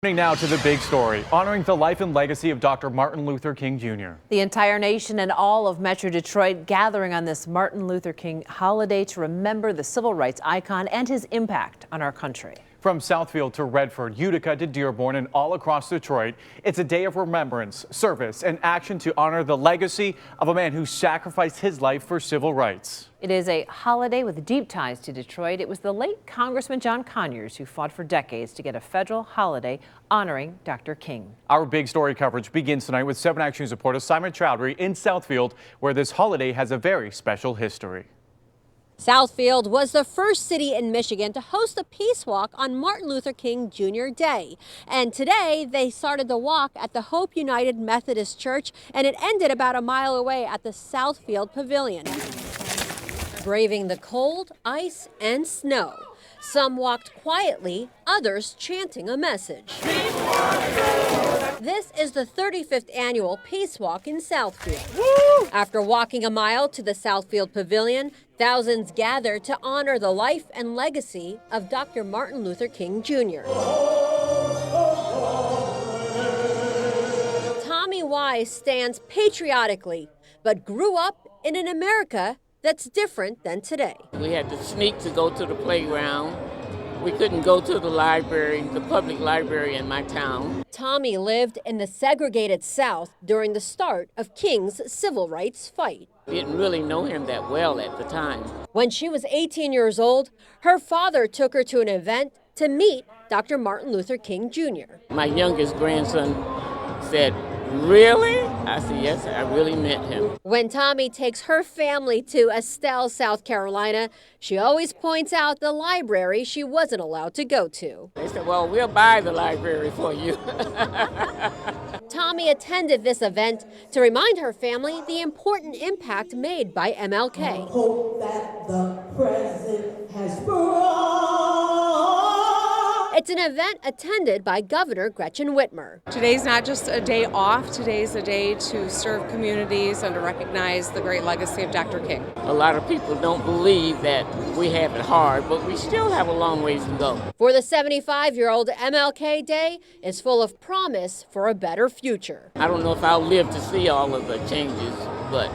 Turning now to the big story, honoring the life and legacy of Dr. Martin Luther King Jr. The entire nation and all of Metro Detroit gathering on this Martin Luther King holiday to remember the civil rights icon and his impact on our country. From Southfield to Redford, Utica to Dearborn, and all across Detroit, it's a day of remembrance, service, and action to honor the legacy of a man who sacrificed his life for civil rights. It is a holiday with deep ties to Detroit. It was the late Congressman John Conyers who fought for decades to get a federal holiday honoring Dr. King. Our big story coverage begins tonight with 7 Action News reporter Simon Chowdhury in Southfield, where this holiday has a very special history. Southfield was the first city in Michigan to host a peace walk on Martin Luther King Jr. Day. And today they started the walk at the Hope United Methodist Church, and it ended about a mile away at the Southfield Pavilion. Braving the cold, ice, and snow. Some walked quietly, others chanting a message. This is the 35th annual Peace Walk in Southfield. Woo! After walking a mile to the Southfield Pavilion, thousands gathered to honor the life and legacy of Dr. Martin Luther King Jr. Tommy Wise stands patriotically, but grew up in an America that's different than today. We had to sneak to go to the playground. We couldn't go to the library, the public library in my town. Tommy lived in the segregated South during the start of King's civil rights fight. Didn't really know him that well at the time. When she was 18 years old, her father took her to an event to meet Dr. Martin Luther King Jr. My youngest grandson said, "Really?" I said, "Yes, I really met him." When Tommy takes her family to Estelle, South Carolina, she always points out the library she wasn't allowed to go to. They said, "Well, we'll buy the library for you." Tommy attended this event to remind her family the important impact made by MLK. I hope that the president has brought. It's an event attended by Governor Gretchen Whitmer. Today's not just a day off, today's a day to serve communities and to recognize the great legacy of Dr. King. A lot of people don't believe that we have it hard, but we still have a long ways to go. For the 75-year-old, MLK Day is full of promise for a better future. I don't know if I'll live to see all of the changes, but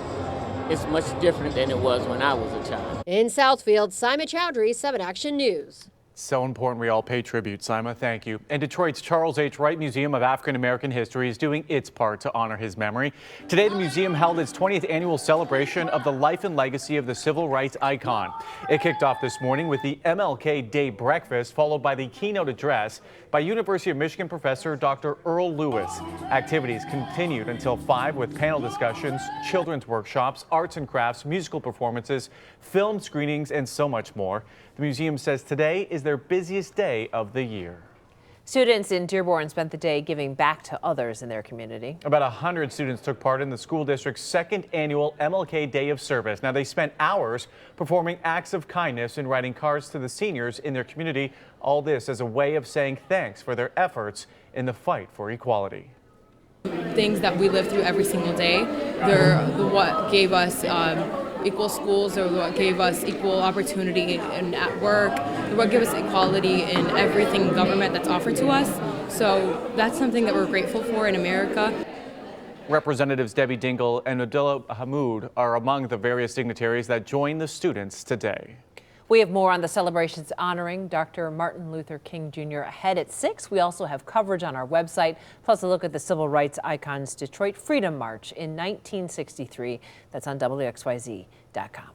it's much different than it was when I was a child. In Southfield, Simon Chowdhury, 7 Action News. So important we all pay tribute, Sima. Thank you. And Detroit's Charles H. Wright Museum of African American History is doing its part to honor his memory. Today, the museum held its 20th annual celebration of the life and legacy of the civil rights icon. It kicked off this morning with the MLK Day breakfast, followed by the keynote address by University of Michigan professor Dr. Earl Lewis. Activities continued until 5 with panel discussions, children's workshops, arts and crafts, musical performances, film screenings, and so much more. The museum says today is their busiest day of the year. Students in Dearborn spent the day giving back to others in their community. About 100 students took part in the school district's 2nd annual MLK Day of Service. Now, they spent hours performing acts of kindness and writing cards to the seniors in their community. All this as a way of saying thanks for their efforts in the fight for equality. Things that we live through every single day, they're what gave us equal schools, or what gave us equal opportunity at work, what gave us equality in everything government that's offered to us. So that's something that we're grateful for in America. Representatives Debbie Dingell and Adila Hamoud are among the various dignitaries that joined the students today. We have more on the celebrations honoring Dr. Martin Luther King Jr. ahead at 6. We also have coverage on our website, plus a look at the civil rights icon's Detroit Freedom March in 1963. That's on WXYZ.com.